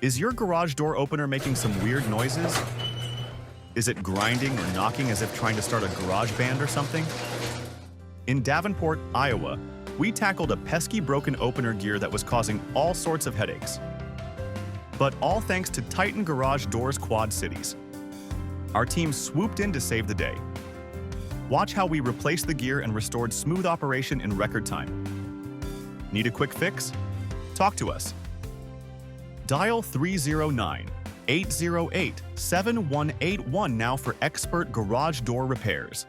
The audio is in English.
Is your garage door opener making some weird noises? Is it grinding or knocking as if trying to start a garage band or something? In Davenport, Iowa, we tackled a pesky broken opener gear that was causing all sorts of headaches. But all thanks to Titan Garage Doors Quad Cities. Our team swooped in to save the day. Watch how we replaced the gear and restored smooth operation in record time. Need a quick fix? Talk to us. Dial 309-808-7181 now for expert garage door repairs.